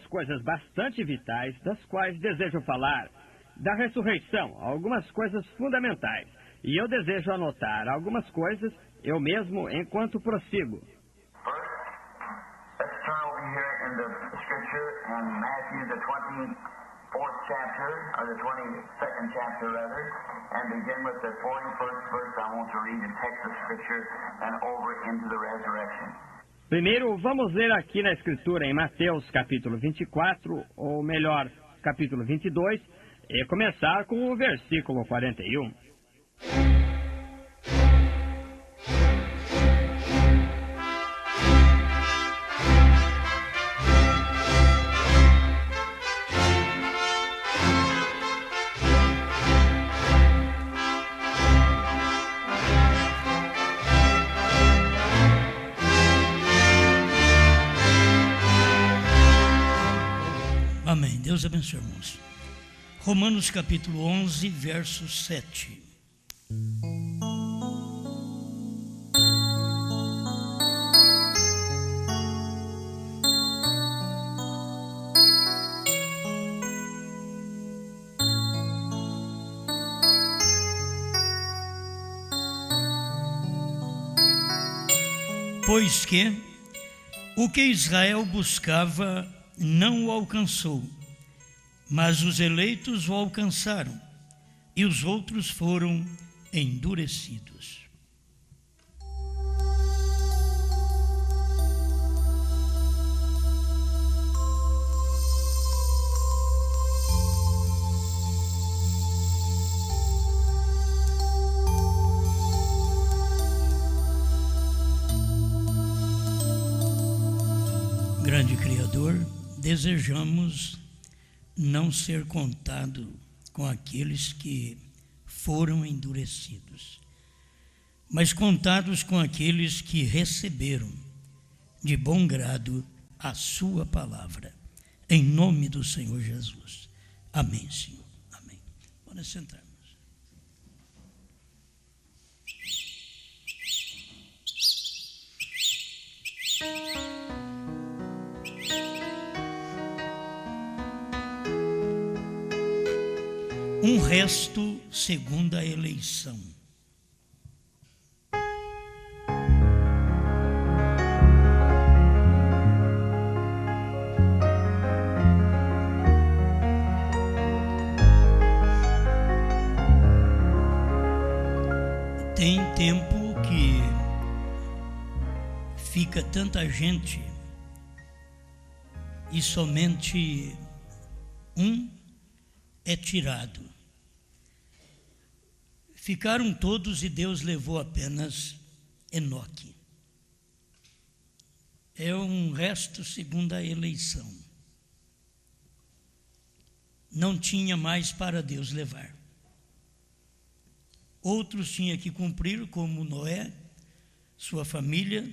coisas bastante vitais, das quais desejo falar. Da ressurreição, algumas coisas fundamentais. E eu desejo anotar algumas coisas, eu mesmo, enquanto prossigo. Let's turn over here in the scripture in Matthew, the 24th chapter, or the 22nd chapter rather, and begin with the 41st verse. I want to read the text of scripture and over into the resurrection. Primeiro, vamos ler aqui na Escritura, em Mateus capítulo 24, ou melhor, capítulo 22, e começar com o versículo 41. Amém. Deus abençoe, irmãos. Romanos capítulo 11, verso 7. Pois que o que Israel buscava não o alcançou, mas os eleitos o alcançaram, e os outros foram endurecidos. Grande Criador, desejamos não ser contado com aqueles que foram endurecidos, mas contados com aqueles que receberam de bom grado a sua palavra, em nome do Senhor Jesus. Amém, Senhor. Amém. Vamos sentar. Um resto segundo a eleição. Tem tempo que fica tanta gente e somente um é tirado. Ficaram todos e Deus levou apenas Enoque. É um resto segundo a eleição. Não tinha mais para Deus levar. Outros tinham que cumprir, como Noé, sua família,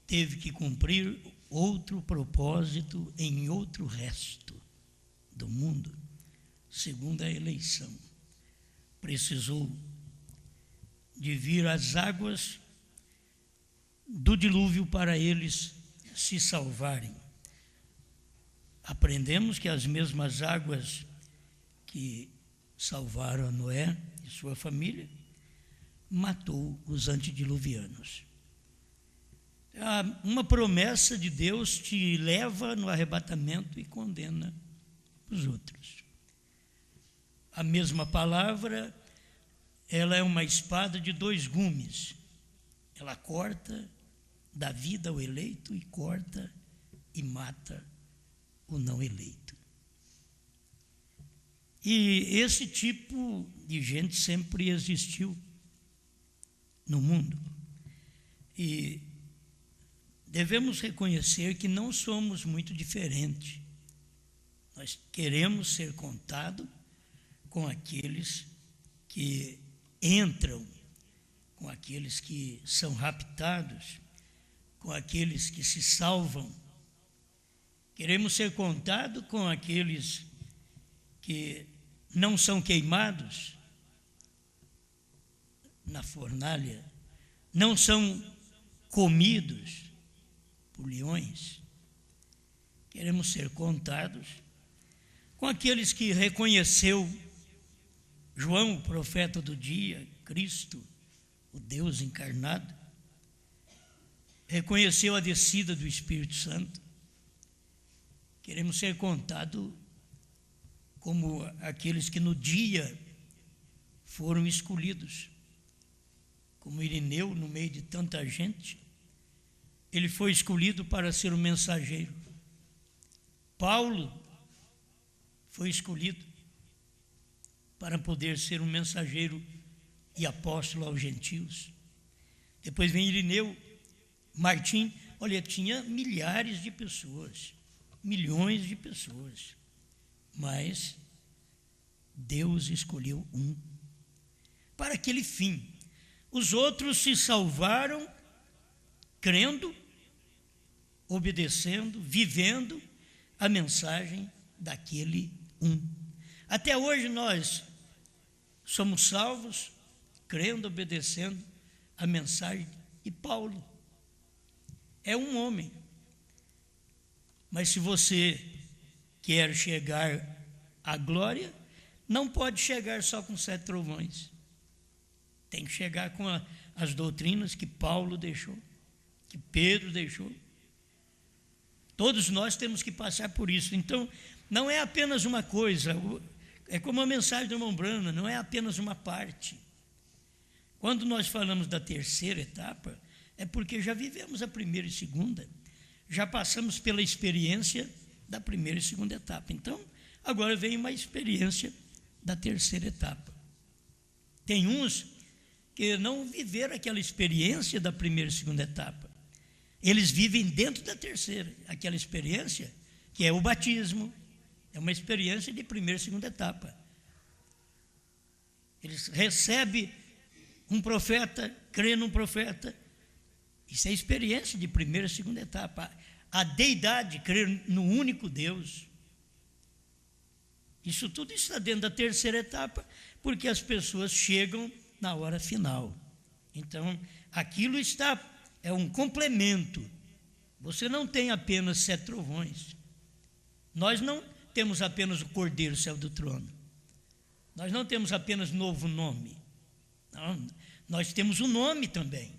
teve que cumprir outro propósito em outro resto do mundo, segundo a eleição. Precisou de vir as águas do dilúvio para eles se salvarem. Aprendemos que as mesmas águas que salvaram a Noé e sua família matou os antediluvianos. Uma promessa de Deus te leva no arrebatamento e condena os outros. A mesma palavra, ela é uma espada de dois gumes. Ela corta, dá vida ao eleito e corta e mata o não eleito. E esse tipo de gente sempre existiu no mundo. E devemos reconhecer que não somos muito diferentes. Nós queremos ser contados com aqueles que entram, com aqueles que são raptados, com aqueles que se salvam. Queremos ser contados com aqueles que não são queimados na fornalha, não são comidos por leões. queremos ser contados com aqueles que reconheceu João, o profeta do dia, Cristo, o Deus encarnado, reconheceu a descida do Espírito Santo. Queremos ser contados como aqueles que no dia foram escolhidos. Como Irineu, no meio de tanta gente, ele foi escolhido para ser o mensageiro. Paulo foi escolhido para poder ser um mensageiro e apóstolo aos gentios. Depois vem Irineu, Martim. Olha, tinha milhares de pessoas, milhões de pessoas, mas Deus escolheu um para aquele fim. Os outros se salvaram crendo, obedecendo, vivendo a mensagem daquele um. Até hoje nós somos salvos crendo, obedecendo a mensagem de Paulo. É um homem. Mas se você quer chegar à glória, não pode chegar só com 7 trovões. Tem que chegar com as doutrinas que Paulo deixou, que Pedro deixou. Todos nós temos que passar por isso. Então, não é apenas uma coisa, é como a mensagem do irmão Branham, não é apenas uma parte. Quando nós falamos da terceira etapa, é porque já vivemos a primeira e segunda, já passamos pela experiência da primeira e segunda etapa. Então, agora vem uma experiência da terceira etapa. Tem uns que não viveram aquela experiência da primeira e segunda etapa. Eles vivem dentro da terceira, aquela experiência que é o batismo, é uma experiência de primeira e segunda etapa. Eles recebem um profeta, crê num profeta, isso é experiência de primeira e segunda etapa. A deidade, crer no único Deus. Isso tudo está dentro da terceira etapa, porque as pessoas chegam na hora final. Então, aquilo é um complemento. Você não tem apenas 7 trovões. Nós não temos apenas o Cordeiro, céu do trono. Nós não temos apenas novo nome. Não, nós temos o nome também.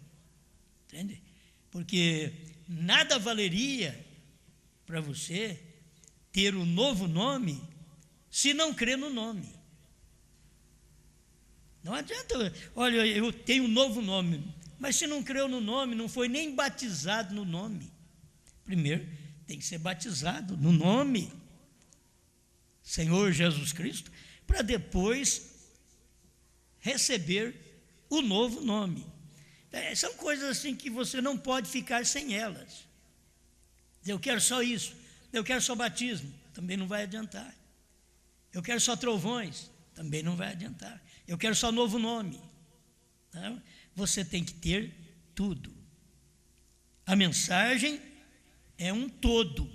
Entende? Porque nada valeria para você ter o novo nome se não crer no nome. Não adianta, olha, eu tenho um novo nome, mas se não creu no nome, não foi nem batizado no nome. Primeiro, tem que ser batizado no nome, Senhor Jesus Cristo, para depois receber o novo nome. São coisas assim que você não pode ficar sem elas. Eu quero só isso, eu quero só batismo, também não vai adiantar. Eu quero só trovões, também não vai adiantar. Eu quero só novo nome. Não? Você tem que ter tudo. A mensagem é um todo.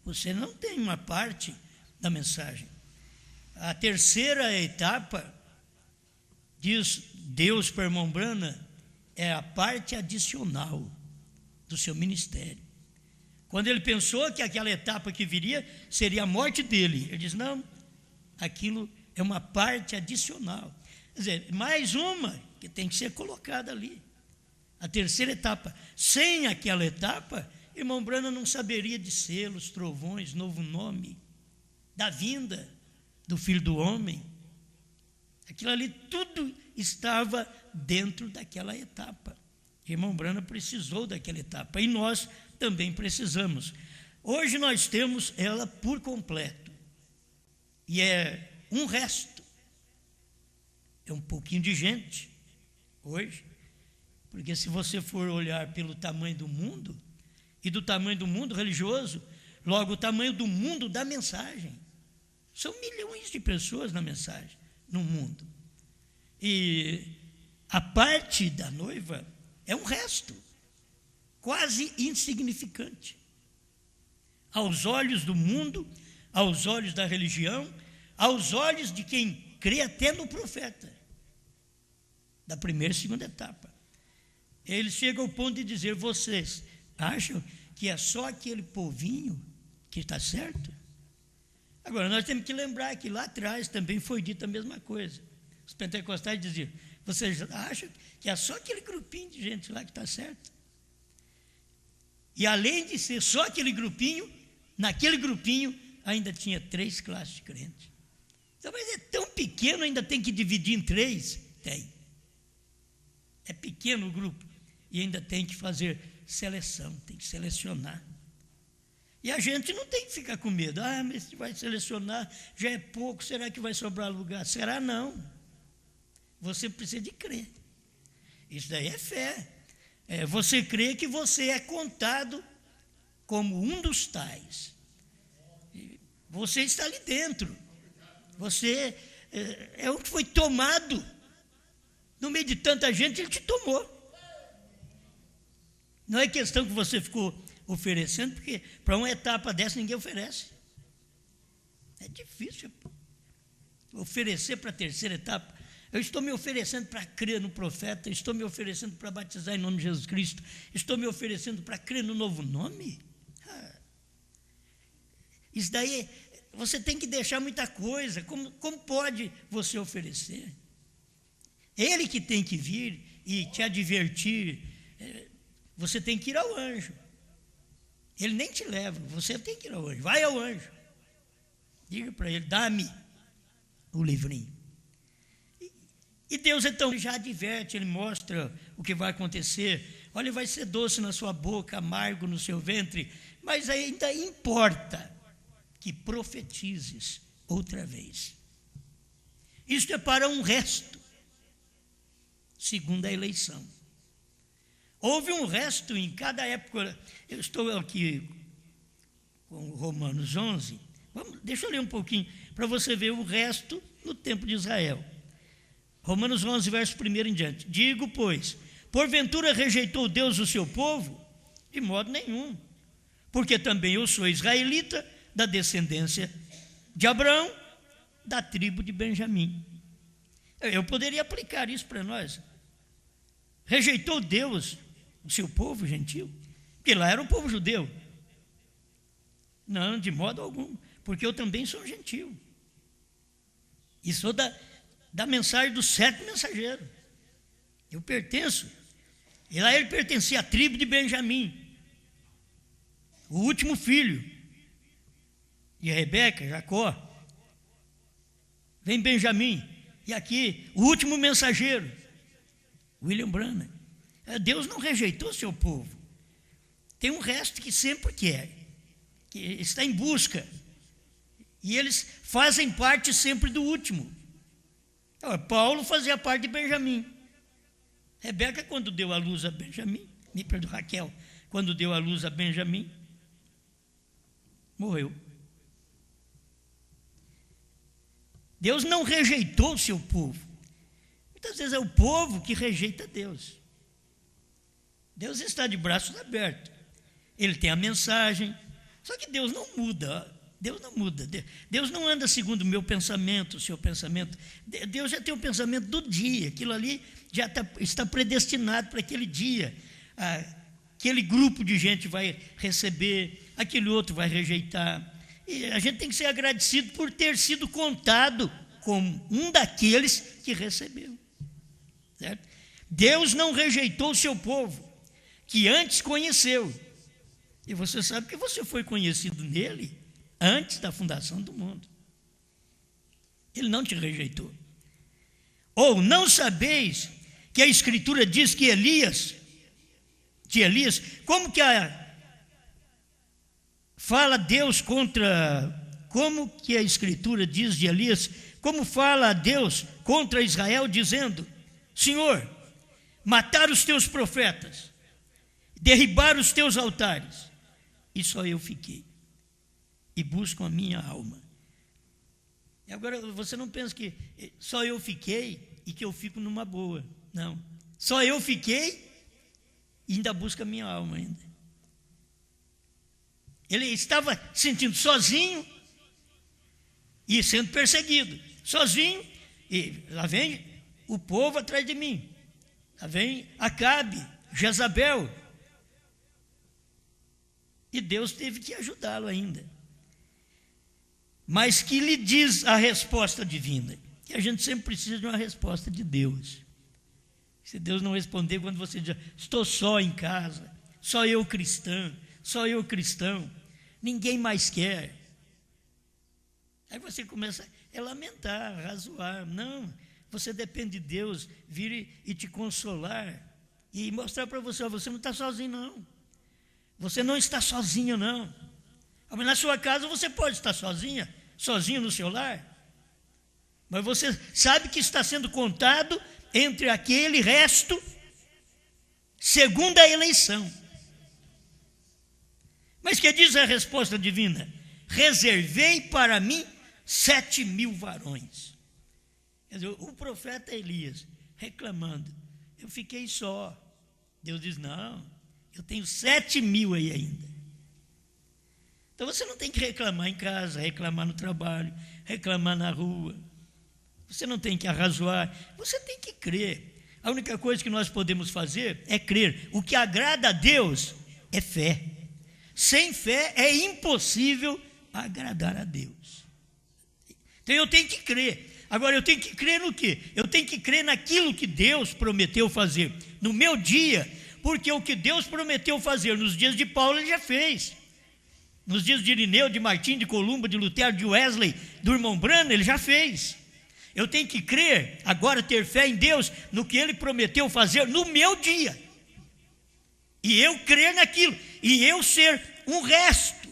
Você não tem uma parte da mensagem. A terceira etapa, diz Deus para o irmão Branham, é a parte adicional do seu ministério. Quando ele pensou que aquela etapa que viria seria a morte dele, ele diz, não, aquilo é uma parte adicional. Quer dizer, mais uma que tem que ser colocada ali. A terceira etapa. Sem aquela etapa, irmão Branham não saberia de selos, trovões, novo nome, da vinda do Filho do Homem. Aquilo ali tudo estava dentro daquela etapa. Irmão Branham precisou daquela etapa e nós também precisamos. Hoje nós temos ela por completo. E é um resto. É um pouquinho de gente hoje. Porque se você for olhar pelo tamanho do mundo, e do tamanho do mundo religioso, logo o tamanho do mundo da mensagem. São milhões de pessoas na mensagem, no mundo. E a parte da noiva é um resto, quase insignificante. Aos olhos do mundo, aos olhos da religião, aos olhos de quem crê até no profeta, da primeira e segunda etapa. Ele chega ao ponto de dizer, vocês acham que é só aquele povinho que está certo. Agora, nós temos que lembrar que lá atrás também foi dita a mesma coisa. Os pentecostais diziam: vocês acham que é só aquele grupinho de gente lá que está certo? E além de ser só aquele grupinho, naquele grupinho ainda tinha 3 classes de crentes. Então, mas é tão pequeno, ainda tem que dividir em 3? Tem. É pequeno o grupo e ainda tem que fazer seleção, tem que selecionar. E a gente não tem que ficar com medo. Mas se vai selecionar, já é pouco, será que vai sobrar lugar? Será não. Você precisa de crer. Isso daí é fé. Você crê que você é contado como um dos tais. Você está ali dentro. Você é o que foi tomado. No meio de tanta gente, ele te tomou. Não é questão que você ficou oferecendo, porque para uma etapa dessa ninguém oferece. É difícil oferecer para a terceira etapa. Eu estou me oferecendo para crer no profeta, estou me oferecendo para batizar em nome de Jesus Cristo, estou me oferecendo para crer no novo nome. Isso daí, você tem que deixar muita coisa. Como pode você oferecer? Ele que tem que vir e te advertir. Você tem que ir ao anjo. Ele nem te leva, você tem que ir ao anjo. Vai ao anjo. Diga para ele: dá-me o livrinho. E Deus então já adverte, ele mostra o que vai acontecer. Olha, vai ser doce na sua boca, amargo no seu ventre, mas ainda importa que profetizes outra vez. Isto é para um resto, segundo a eleição. Houve um resto em cada época. Eu estou aqui com Romanos 11. Deixa eu ler um pouquinho, para você ver o resto no tempo de Israel. Romanos 11, verso 1 em diante. Digo, pois, porventura rejeitou Deus o seu povo? De modo nenhum. Porque também eu sou israelita, da descendência de Abraão, da tribo de Benjamim. Eu poderia aplicar isso para nós. Rejeitou Deus o seu povo gentil? Porque lá era o povo judeu. Não, de modo algum, porque eu também sou gentil. E sou da mensagem do sétimo mensageiro. Eu pertenço. E lá ele pertencia à tribo de Benjamim, o último filho de Rebeca, Jacó. Vem Benjamim. E aqui, o último mensageiro, William Branham. Deus não rejeitou seu povo. Tem um resto que sempre quer, que está em busca. E eles fazem parte sempre do último. Paulo fazia parte de Benjamim. Rebeca, quando deu à luz a Benjamim, Raquel, quando deu à luz a Benjamim, morreu. Deus não rejeitou o seu povo. Muitas vezes é o povo que rejeita Deus. Deus está de braços abertos. Ele tem a mensagem. Só que Deus não muda. Deus não muda. Deus não anda segundo o meu pensamento, o seu pensamento. Deus já tem o pensamento do dia. Aquilo ali já está predestinado para aquele dia. Aquele grupo de gente vai receber, aquele outro vai rejeitar. E a gente tem que ser agradecido por ter sido contado como um daqueles que recebeu. Certo? Deus não rejeitou o seu povo, que antes conheceu. E você sabe que você foi conhecido nele antes da fundação do mundo. Ele não te rejeitou. Ou não sabeis que a Escritura diz que Elias, como que fala Deus como que a Escritura diz de Elias, como fala Deus contra Israel, dizendo: Senhor, matar os teus profetas, derribar os teus altares, e só eu fiquei, e buscam a minha alma. E agora você não pensa que só eu fiquei e que eu fico numa boa. Não, só eu fiquei e ainda busca a minha alma ainda. Ele estava se sentindo sozinho e sendo perseguido, sozinho, e lá vem o povo atrás de mim, lá vem Acabe, Jezabel, e Deus teve que ajudá-lo ainda. mas que lhe diz a resposta divina. Que a gente sempre precisa de uma resposta de Deus. Se Deus não responder quando você diz, estou só em casa, só eu cristão, ninguém mais quer. Aí você começa a lamentar, a razoar. Não, você depende de Deus vir e te consolar e mostrar para você, você não está sozinho não. Você não está sozinho não. Mas na sua casa você pode estar sozinho no seu lar. Mas você sabe que está sendo contado entre aquele resto, segundo a eleição. Mas que diz a resposta divina? Reservei para mim 7.000 varões. Quer dizer, o profeta Elias reclamando, eu fiquei só. Deus diz, não, eu tenho 7.000 aí ainda. Então você não tem que reclamar em casa, reclamar no trabalho, reclamar na rua. Você não tem que arrazoar, você tem que crer. A única coisa que nós podemos fazer é crer. O que agrada a Deus é fé. Sem fé é impossível agradar a Deus. Então eu tenho que crer. Agora eu tenho que crer no quê? Eu tenho que crer naquilo que Deus prometeu fazer no meu dia, porque o que Deus prometeu fazer nos dias de Paulo, ele já fez. Nos dias de Irineu, de Martim, de Columba, de Lutero, de Wesley, do irmão Branham, ele já fez. Eu tenho que crer, agora ter fé em Deus, no que Ele prometeu fazer no meu dia. E eu crer naquilo, e eu ser um resto,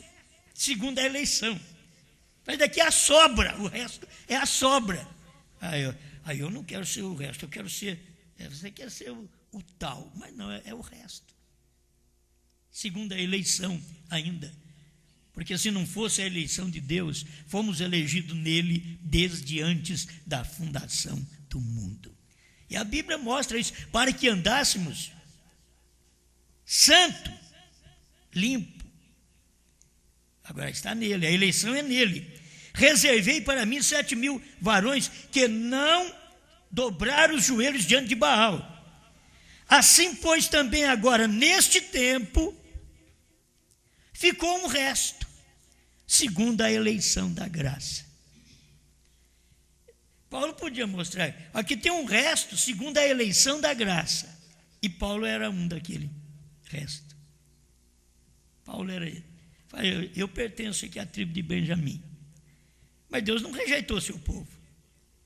segundo a eleição. Mas daqui é a sobra, o resto é a sobra. Aí eu não quero ser o resto, eu quero ser, você quer ser o tal, mas não, é o resto. Segundo a eleição ainda. Porque se não fosse a eleição de Deus, fomos elegidos nele desde antes da fundação do mundo. E a Bíblia mostra isso, para que andássemos santo, limpo. Agora está nele, a eleição é nele. Reservei para mim 7.000 varões que não dobraram os joelhos diante de Baal. Assim, pois, também agora, neste tempo, ficou um resto, segundo a eleição da graça. Paulo podia mostrar, aqui tem um resto, segundo a eleição da graça. E Paulo era um daquele resto. Paulo era ele. Eu pertenço aqui à tribo de Benjamim. Mas Deus não rejeitou seu povo,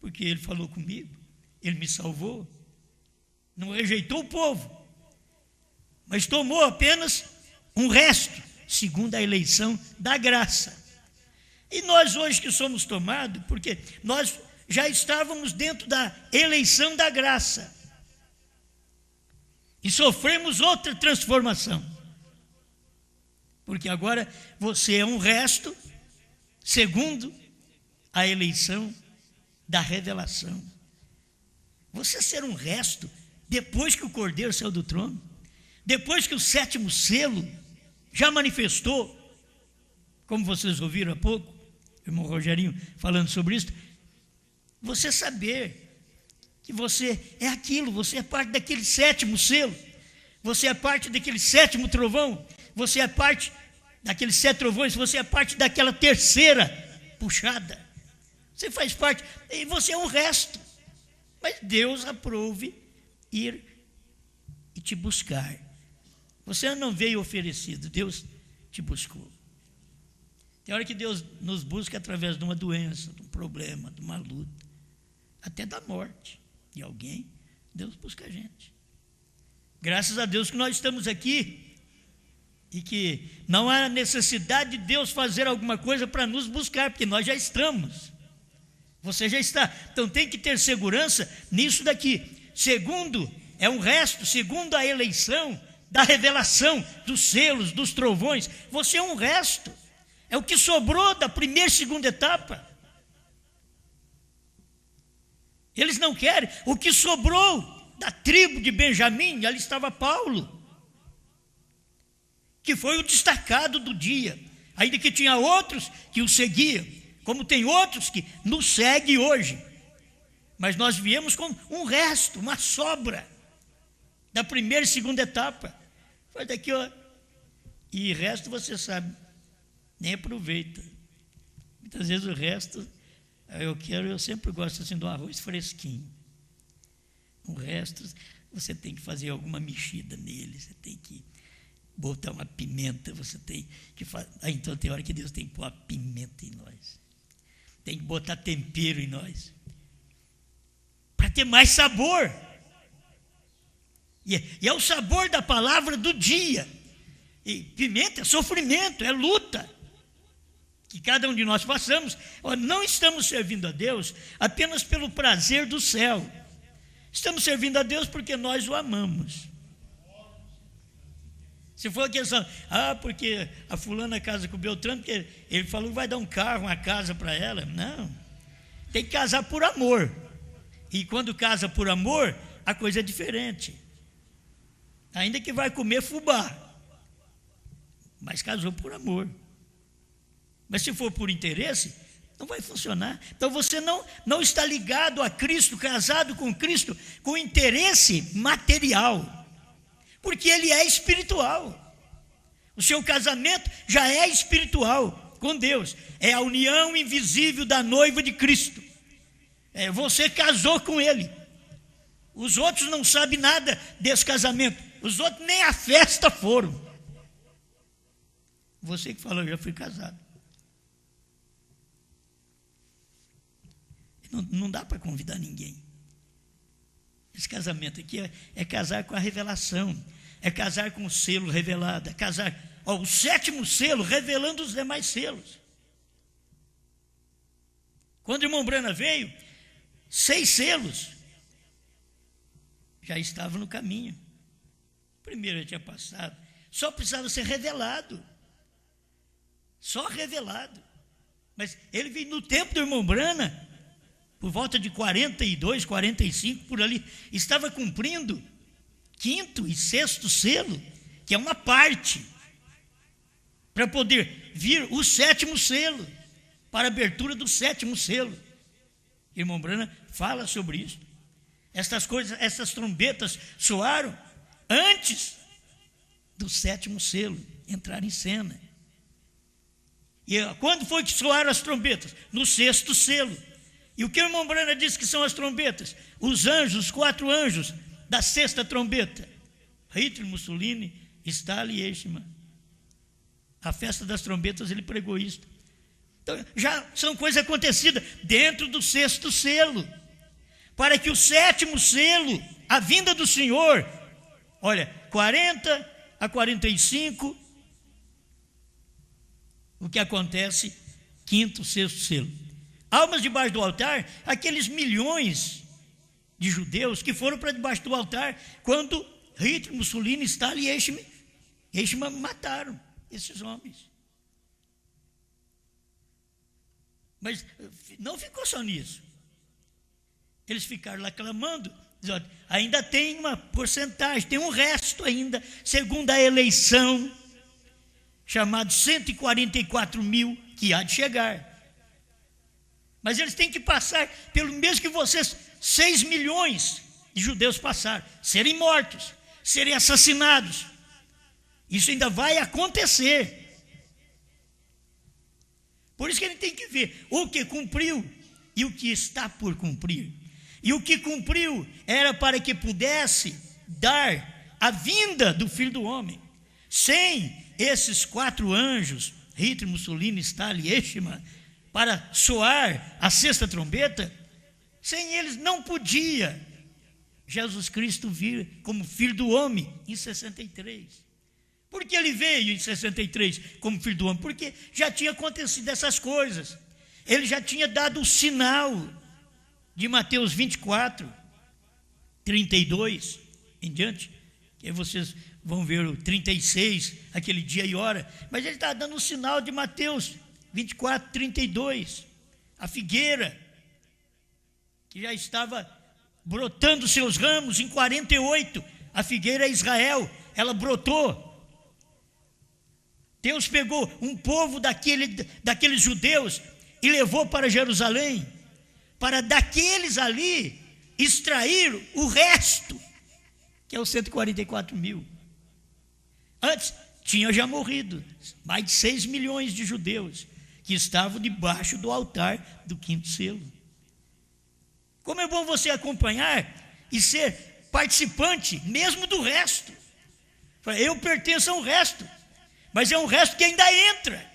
porque Ele falou comigo, Ele me salvou. Não rejeitou o povo, mas tomou apenas um resto, segundo a eleição da graça. E nós hoje que somos tomados, porque nós já estávamos dentro da eleição da graça, e sofremos outra transformação, porque agora você é um resto, segundo a eleição da revelação. Você ser um resto, depois que o Cordeiro saiu do trono, depois que o 7º selo já manifestou, como vocês ouviram há pouco, o irmão Rogerinho falando sobre isso, você saber que você é aquilo, você é parte daquele 7º selo, você é parte daquele 7º trovão, você é parte daqueles 7 trovões, você é parte daquela 3ª puxada, você faz parte, e você é um resto, mas Deus aprove ir e te buscar. Você não veio oferecido, Deus te buscou. Tem hora que Deus nos busca através de uma doença, de um problema, de uma luta, até da morte de alguém. Deus busca a gente. Graças a Deus que nós estamos aqui e que não há necessidade de Deus fazer alguma coisa para nos buscar, porque nós já estamos. Você já está. Então tem que ter segurança nisso daqui. Segundo, é um resto, segundo a eleição da revelação, dos selos, dos trovões, você é um resto, é o que sobrou da 1ª e 2ª etapa. Eles não querem, o que sobrou da tribo de Benjamim, ali estava Paulo, que foi o destacado do dia, ainda que tinha outros que o seguiam, como tem outros que nos seguem hoje. Mas nós viemos com um resto, uma sobra da 1ª e 2ª etapa. Foi daqui, ó. E o resto você sabe, nem aproveita. Muitas Às vezes o resto, eu sempre gosto assim do arroz fresquinho. O resto, você tem que fazer alguma mexida nele, você tem que botar uma pimenta, você tem que fazer. Então tem hora que Deus tem que pôr a pimenta em nós. Tem que botar tempero em nós. Para ter mais sabor. E é o sabor da palavra do dia. E pimenta é sofrimento, é luta. Que cada um de nós passamos. Não estamos servindo a Deus apenas pelo prazer do céu. Estamos servindo a Deus porque nós o amamos. Se for a questão, porque a fulana casa com o Beltrano, porque ele falou que vai dar um carro, uma casa para ela. Não, tem que casar por amor. E quando casa por amor, a coisa é diferente. Ainda que vai comer fubá, mas casou por amor. Mas se for por interesse, não vai funcionar. Então você não está ligado a Cristo, casado com Cristo, com interesse material. Porque ele é espiritual. O seu casamento já é espiritual com Deus. É a união invisível da noiva de Cristo. Você casou com ele. Os outros não sabem nada desse casamento. Os outros nem à festa foram. Você que falou, eu já fui casado. Não dá para convidar ninguém. Esse casamento aqui é casar com a revelação, é casar com o selo revelado, é casar, o 7º selo revelando os demais selos. Quando o irmão Brana veio, 6 selos já estavam no caminho. O primeiro já tinha passado, só precisava ser revelado. Só revelado. Mas ele veio no tempo do irmão Brana, por volta de 42, 45, por ali, estava cumprindo 5º e 6º selo, que é uma parte, para poder vir o 7º selo, para a abertura do 7º selo. Irmão Brana fala sobre isso. Essas coisas, essas trombetas soaram antes do 7º selo entrar em cena. E quando foi que soaram as trombetas? No 6º selo. E o que o irmão Brana disse que são as trombetas? Os anjos, os 4 anjos da 6ª trombeta. Hitler, Mussolini, Stalin e Eichmann. A festa das trombetas, ele pregou isso. Então, já são coisas acontecidas dentro do 6º selo. Para que o 7º selo, a vinda do Senhor, olha, 40 a 45, o que acontece, 5º, 6º selo. Almas debaixo do altar, aqueles milhões de judeus que foram para debaixo do altar quando Hitler, Mussolini, Stalin e Eichmann mataram esses homens. Mas não ficou só nisso. Eles ficaram lá clamando, dizendo, ainda tem uma porcentagem, tem um resto ainda, segundo a eleição, chamado 144 mil, que há de chegar. Mas eles têm que passar pelo mesmo que vocês, 6 milhões de judeus passaram, serem mortos, serem assassinados. Isso ainda vai acontecer. Por isso que ele tem que ver o que cumpriu e o que está por cumprir. E o que cumpriu era para que pudesse dar a vinda do Filho do Homem. Sem esses 4 anjos, Hitler, Mussolini, Stalin, Eichmann, para soar a 6ª trombeta, sem eles não podia Jesus Cristo vir como Filho do Homem em 63. Por que ele veio em 63 como Filho do Homem? Porque já tinha acontecido essas coisas. Ele já tinha dado o sinal de Mateus 24, 32 em diante, que aí vocês vão ver o 36, aquele dia e hora, mas ele está dando o sinal de Mateus 24, 32, a figueira, que já estava brotando seus ramos em 48, a figueira é Israel, ela brotou. Deus pegou um povo daqueles judeus e levou para Jerusalém, para daqueles ali extrair o resto, que é os 144 mil. Antes tinha já morrido mais de 6 milhões de judeus que estavam debaixo do altar do quinto selo. Como é bom você acompanhar e ser participante mesmo do resto. Eu pertenço a um resto, mas é um resto que ainda entra.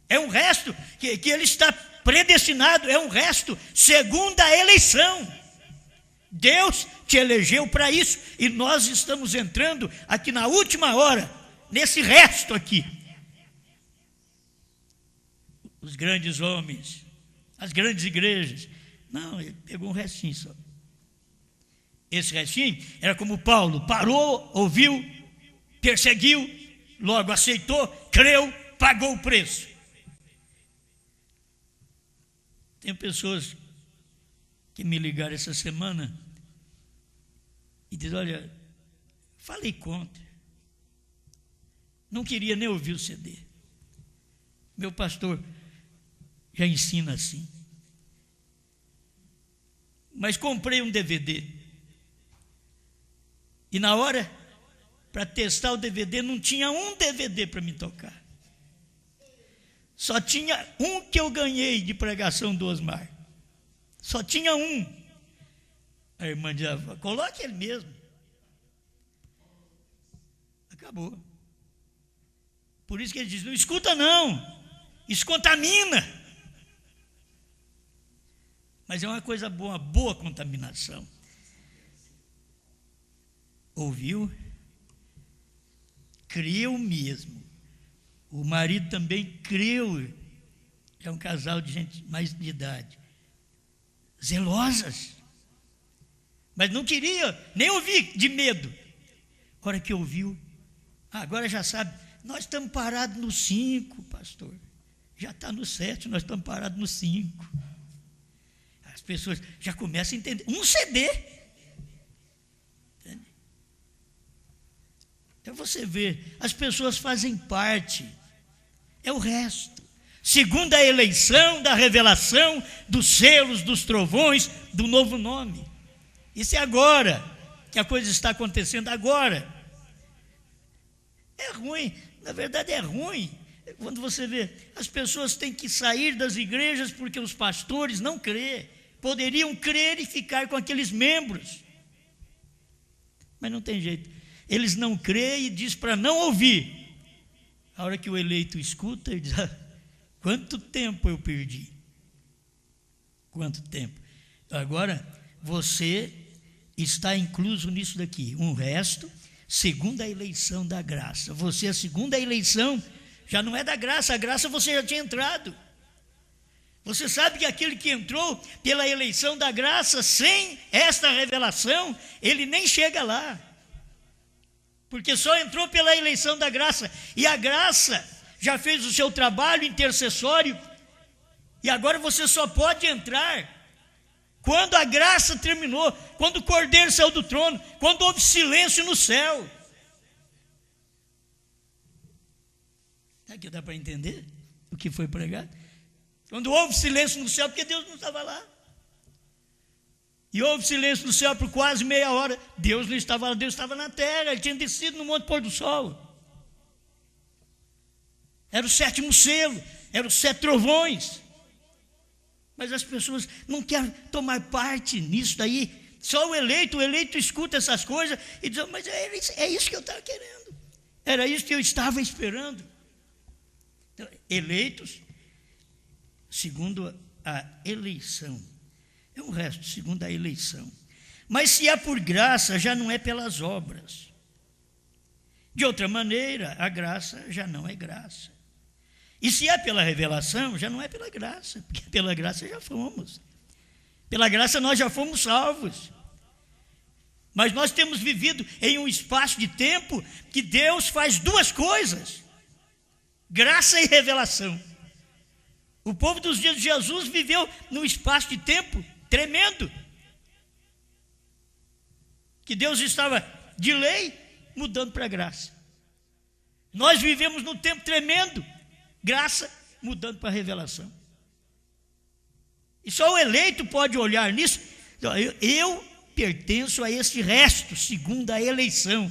É um resto que ele está predestinado, é um resto segundo a eleição. Deus te elegeu para isso e nós estamos entrando aqui na última hora, nesse resto aqui. Os grandes homens, as grandes igrejas, não, ele pegou um restinho só. Esse restinho era como Paulo, parou, ouviu, perseguiu, logo aceitou, creu, pagou o preço. Tem pessoas que me ligaram essa semana e dizem, olha, falei contra, não queria nem ouvir o CD. Meu pastor já ensina assim. Mas comprei um DVD. E na hora, para testar o DVD, não tinha um DVD para me tocar. Só tinha um que eu ganhei de pregação do Osmar. Só tinha um. A irmã dizia, coloque ele mesmo. Acabou. Por isso que ele diz, não escuta não, isso contamina. Mas é uma coisa boa, uma boa contaminação. Ouviu? Creu mesmo. O marido também creu. É um casal de gente mais de idade. Zelosas. Mas não queria nem ouvir, de medo. A hora que ouviu, agora já sabe, nós estamos parados no 5, pastor. Já está no 7, nós estamos parados no 5. As pessoas já começam a entender. Um CD. Entende? Então você vê, as pessoas fazem parte. É o resto. Segundo a eleição da revelação dos selos, dos trovões, do novo nome. Isso é agora, que a coisa está acontecendo agora. É ruim, na verdade é ruim. Quando você vê, as pessoas têm que sair das igrejas porque os pastores não crêem. Poderiam crer e ficar com aqueles membros. Mas não tem jeito. Eles não creem e diz para não ouvir. A hora que o eleito escuta, ele diz, quanto tempo eu perdi? Quanto tempo? Agora, você está incluso nisso daqui. Um resto, segundo a eleição da graça. Você, a segunda eleição, já não é da graça. A graça você já tinha entrado. Você sabe que aquele que entrou pela eleição da graça, sem esta revelação, ele nem chega lá. Porque só entrou pela eleição da graça. E a graça já fez o seu trabalho intercessório. E agora você só pode entrar quando a graça terminou, quando o Cordeiro saiu do trono, quando houve silêncio no céu. Aqui dá para entender o que foi pregado? Quando houve silêncio no céu, porque Deus não estava lá. E houve silêncio no céu por quase meia hora. Deus não estava lá, Deus estava na terra. Ele tinha descido no Monte Pôr do Sol. Era o 7º selo, eram os 7 trovões. Mas as pessoas não querem tomar parte nisso daí. Só o eleito escuta essas coisas e diz, mas é isso que eu estava querendo. Era isso que eu estava esperando. Então, eleitos segundo a eleição. É um resto, segundo a eleição. Mas se é por graça, já não é pelas obras. De outra maneira, a graça já não é graça. E se é pela revelação, já não é pela graça, porque pela graça já fomos. Pela graça nós já fomos salvos. Mas nós temos vivido em um espaço de tempo que Deus faz duas coisas: graça e revelação. O povo dos dias de Jesus viveu num espaço de tempo tremendo, que Deus estava de lei mudando para graça. Nós vivemos num tempo tremendo, graça mudando para revelação. E só o eleito pode olhar nisso. Eu pertenço a esse resto, segundo a eleição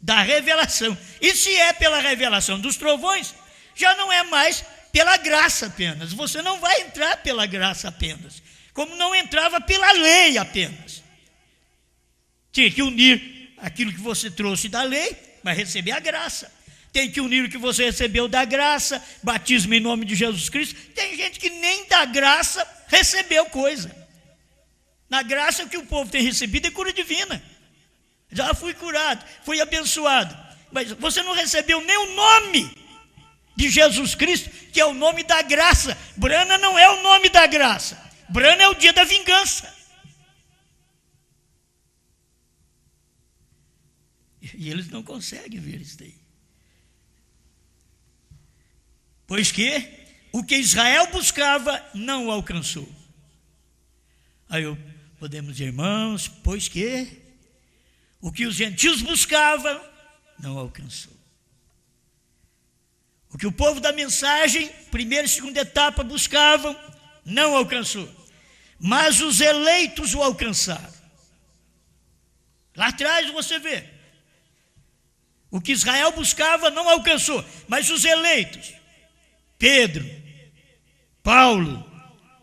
da revelação. E se é pela revelação dos trovões, já não é mais pela graça apenas. Você não vai entrar pela graça apenas, como não entrava pela lei apenas. Tinha que unir aquilo que você trouxe da lei, mas receber a graça. Tem que unir o que você recebeu da graça, batismo em nome de Jesus Cristo. Tem gente que nem da graça recebeu coisa. Na graça, o que o povo tem recebido é cura divina. Já fui curado, fui abençoado. Mas você não recebeu nem o nome de Jesus Cristo, que é o nome da graça. Brana não é o nome da graça. Brana é o dia da vingança. E eles não conseguem ver isso daí. Pois que o que Israel buscava não o alcançou. Aí podemos dizer, irmãos, pois que o que os gentios buscavam não alcançou. O que o povo da mensagem, primeira e segunda etapa, buscavam, não alcançou. Mas os eleitos o alcançaram. Lá atrás você vê. O que Israel buscava não alcançou, mas os eleitos, Pedro, Paulo,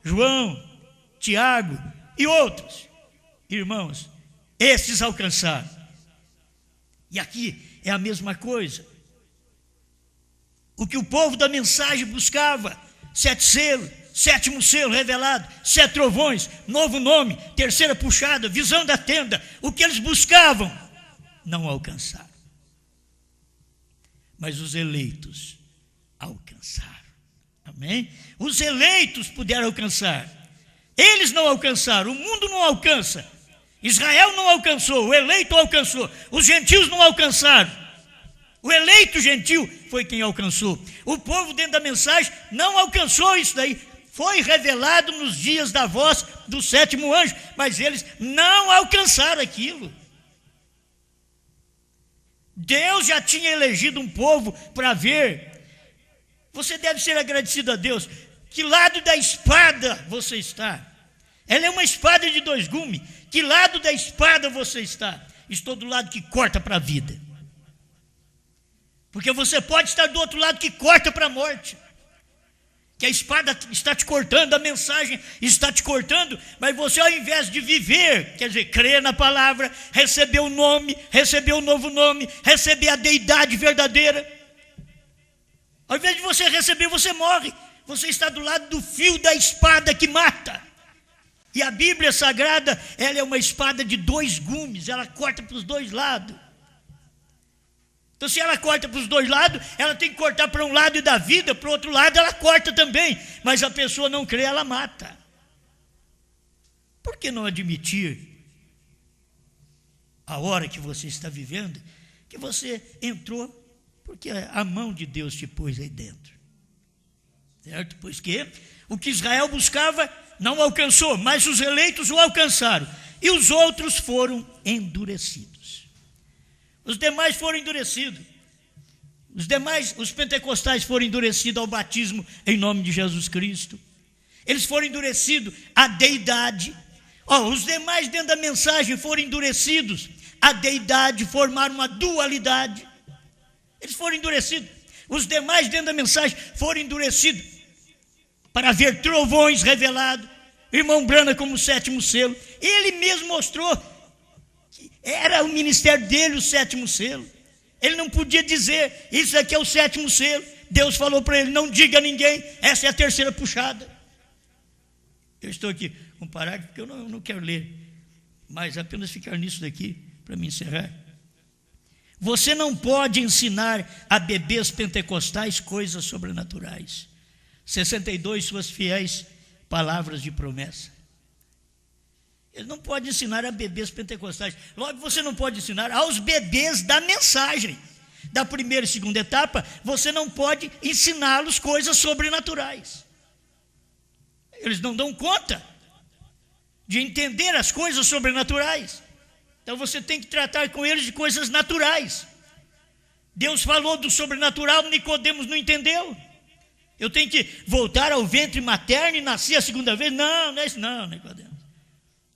João, Tiago e outros, irmãos, esses alcançaram. E aqui é a mesma coisa. O que o povo da mensagem buscava, 7 selos, 7º selo revelado, 7 trovões, novo nome, 3ª puxada, visão da tenda, o que eles buscavam, não alcançaram. Mas os eleitos alcançaram. Amém? Os eleitos puderam alcançar. Eles não alcançaram, o mundo não alcança. Israel não alcançou, o eleito alcançou. Os gentios não alcançaram. O eleito gentil foi quem alcançou. O povo dentro da mensagem não alcançou isso daí. Foi revelado nos dias da voz do 7º anjo, mas eles não alcançaram aquilo. Deus já tinha elegido um povo para ver. Você deve ser agradecido a Deus. Que lado da espada você está? Ela é uma espada de 2 gumes. Que lado da espada você está? Estou do lado que corta para a vida. Porque você pode estar do outro lado que corta para a morte. Que a espada está te cortando, a mensagem está te cortando, mas você, ao invés de viver, quer dizer, crer na palavra, receber o nome, receber o novo nome, receber a deidade verdadeira, ao invés de você receber, você morre. Você está do lado do fio da espada que mata. E a Bíblia Sagrada, ela é uma espada de 2 gumes, ela corta para os 2 lados. Então, se ela corta para os 2 lados, ela tem que cortar para um lado e da vida, para o outro lado ela corta também. Mas a pessoa não crê, ela mata. Por que não admitir, a hora que você está vivendo, que você entrou porque a mão de Deus te pôs aí dentro? Certo? Pois que o que Israel buscava não alcançou, mas os eleitos o alcançaram. E os outros foram endurecidos. Os demais foram endurecidos. Os pentecostais foram endurecidos ao batismo em nome de Jesus Cristo. Eles foram endurecidos à deidade. Os demais dentro da mensagem foram endurecidos à deidade, formaram uma dualidade. Eles foram endurecidos. Os demais dentro da mensagem foram endurecidos para ver trovões revelados. Irmão Brana como 7º selo. Ele mesmo mostrou. Era o ministério dele o 7º selo. Ele não podia dizer, isso aqui é o 7º selo. Deus falou para ele, não diga a ninguém, essa é a 3ª puxada. Eu estou aqui com um parágrafo que eu não quero ler, mas apenas ficar nisso daqui para me encerrar. Você não pode ensinar a bebês pentecostais coisas sobrenaturais. 62 suas fiéis palavras de promessa. Ele não pode ensinar a bebês pentecostais. Logo, você não pode ensinar aos bebês da mensagem. Da primeira e segunda etapa, você não pode ensiná-los coisas sobrenaturais. Eles não dão conta de entender as coisas sobrenaturais. Então você tem que tratar com eles de coisas naturais. Deus falou do sobrenatural, Nicodemos não entendeu. Eu tenho que voltar ao ventre materno e nascer a segunda vez? Não, não é isso não, Nicodemos.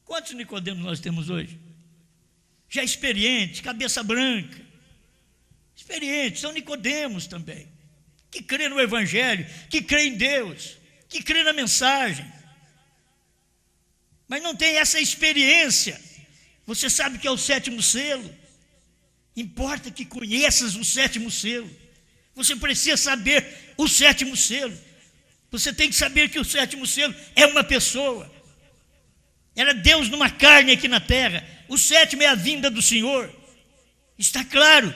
Quantos Nicodemos nós temos hoje? Já experientes, cabeça branca. Experientes, são Nicodemos também. que crê no Evangelho, que crê em Deus, que crê na mensagem, mas não tem essa experiência. Você sabe que é o sétimo selo. Importa que conheças o sétimo selo. Você precisa saber o sétimo selo. Você tem que saber que o sétimo selo é uma pessoa. Era Deus numa carne aqui na terra. O sétimo é a vinda do Senhor. Está claro.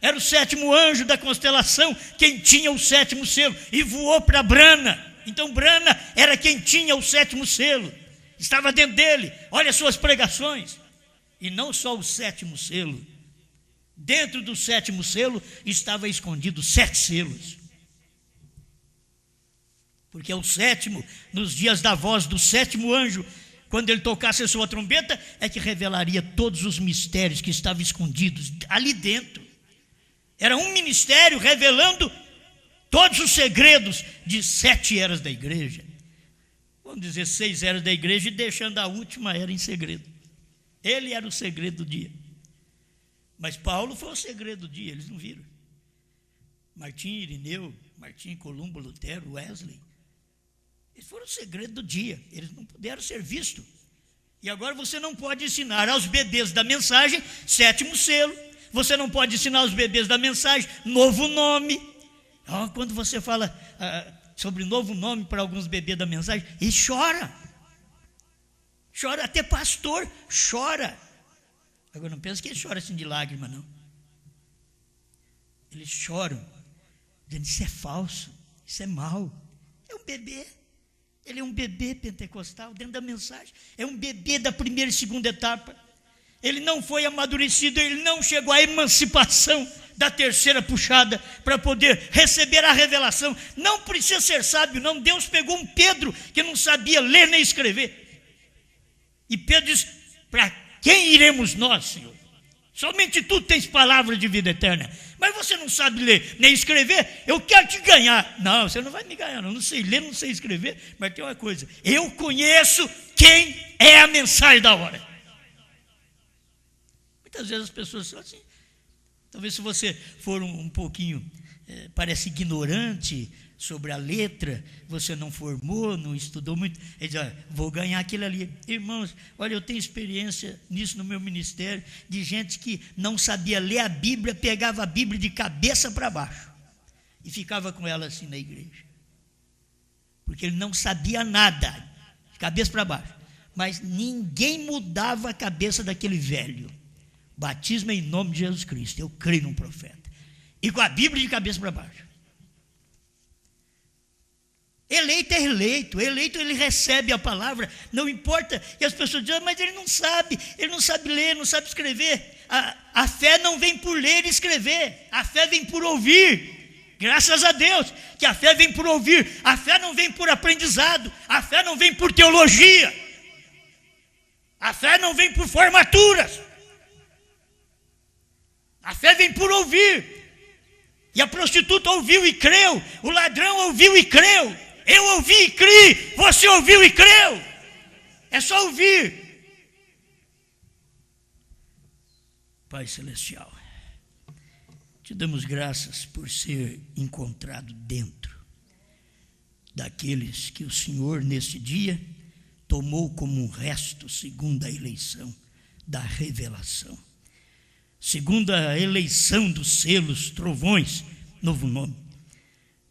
Era o sétimo anjo da constelação quem tinha o sétimo selo e voou para Brana. Então Brana era quem tinha o sétimo selo. Estava dentro dele. Olha as suas pregações. E não só o sétimo selo. Dentro do sétimo selo estava escondido 7 selos. Porque é o sétimo, nos dias da voz do sétimo anjo, quando ele tocasse a sua trombeta, é que revelaria todos os mistérios que estavam escondidos ali dentro. Era um ministério revelando todos os segredos de 7 eras da igreja. Vamos dizer 6 eras da igreja e deixando a última era em segredo. Ele era o segredo do dia. Mas Paulo foi o segredo do dia, eles não viram. Martim, Irineu, Martim, Columbo, Lutero, Wesley, eles foram o segredo do dia, eles não puderam ser vistos. E agora você não pode ensinar aos bebês da mensagem, sétimo selo. Você não pode ensinar aos bebês da mensagem, novo nome. Quando você fala sobre novo nome para alguns bebês da mensagem, e chora. Chora, até pastor chora. Agora não pensa que ele chora assim de lágrima, não. Eles choram, dizendo, isso é falso, isso é mau. É um bebê. Ele é um bebê pentecostal dentro da mensagem. É um bebê da primeira e segunda etapa. Ele não foi amadurecido, ele não chegou à emancipação da terceira puxada para poder receber a revelação. Não precisa ser sábio, não. Deus pegou um Pedro que não sabia ler nem escrever. E Pedro diz, para quem iremos nós, Senhor? Somente tu tens palavra de vida eterna. Mas você não sabe ler nem escrever, eu quero te ganhar. Não, você não vai me ganhar, não sei ler, não sei escrever. Mas tem uma coisa, eu conheço quem é a mensagem da hora. Muitas vezes as pessoas são assim. Talvez se você for um pouquinho, parece ignorante sobre a letra, você não formou, não estudou muito, ele diz, vou ganhar aquilo ali. Irmãos, olha, eu tenho experiência nisso no meu ministério, de gente que não sabia ler a Bíblia, pegava a Bíblia de cabeça para baixo e ficava com ela assim na igreja, porque ele não sabia nada, de cabeça para baixo, mas ninguém mudava a cabeça daquele velho. Batismo em nome de Jesus Cristo, eu creio num profeta, e com a Bíblia de cabeça para baixo. Eleito é eleito ele recebe a palavra, não importa, e as pessoas dizem, mas ele não sabe ler, não sabe escrever. A fé não vem por ler e escrever, a fé vem por ouvir. Graças a Deus, que a fé vem por ouvir, a fé não vem por aprendizado, a fé não vem por teologia, a fé não vem por formaturas, a fé vem por ouvir. E a prostituta ouviu e creu, o ladrão ouviu e creu. Eu ouvi e criei, você ouviu e creu. É só ouvir. Pai Celestial, te damos graças por ser encontrado dentro daqueles que o Senhor, nesse dia, tomou como um resto, segundo a eleição da revelação. Segundo a eleição dos selos, trovões, novo nome.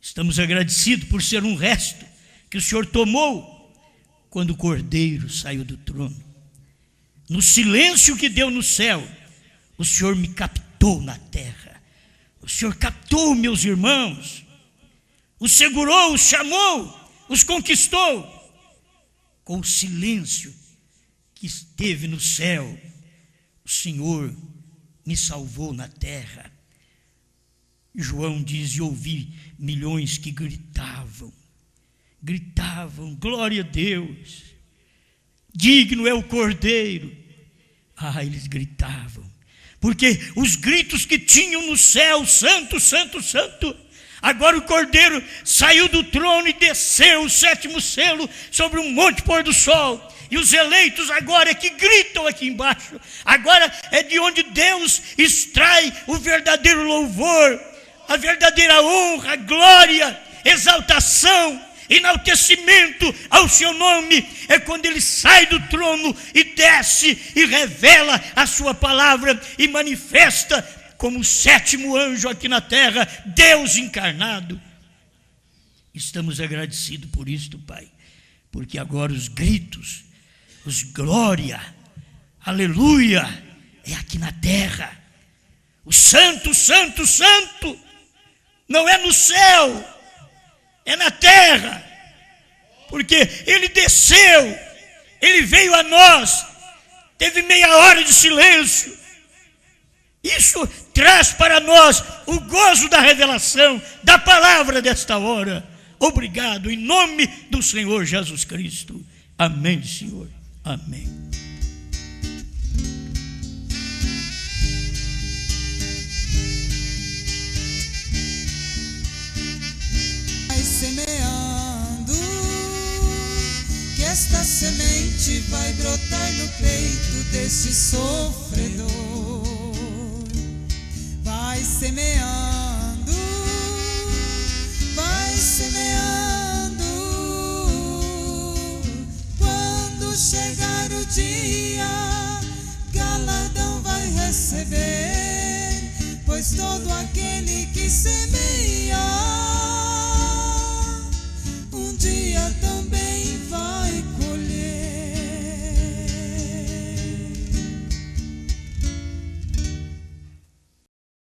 Estamos agradecidos por ser um resto que o Senhor tomou quando o Cordeiro saiu do trono. No silêncio que deu no céu, o Senhor me captou na terra. O Senhor captou meus irmãos, os segurou, os chamou, os conquistou. Com o silêncio que esteve no céu, o Senhor me salvou na terra. João diz, e ouvi milhões que gritavam, glória a Deus, digno é o Cordeiro. Eles gritavam, porque os gritos que tinham no céu, santo, santo, santo, agora o Cordeiro saiu do trono e desceu o sétimo selo sobre um monte pôr do sol, e os eleitos agora é que gritam aqui embaixo, agora é de onde Deus extrai o verdadeiro louvor. a verdadeira honra, glória, exaltação, enaltecimento ao seu nome é quando ele sai do trono e desce e revela a sua palavra e manifesta como o sétimo anjo aqui na terra, Deus encarnado. Estamos agradecidos por isto, Pai, porque agora os gritos, os glória, aleluia, é aqui na terra. O santo, santo, santo, não é no céu, é na terra, porque ele desceu, ele veio a nós, teve meia hora de silêncio. Isso traz para nós o gozo da revelação, da palavra desta hora. Obrigado, em nome do Senhor Jesus Cristo. Amém, Senhor. Amém. Semeando, que esta semente vai brotar no peito deste sofredor. Vai semeando, vai semeando. Quando chegar o dia, galardão vai receber, pois todo aquele que semeia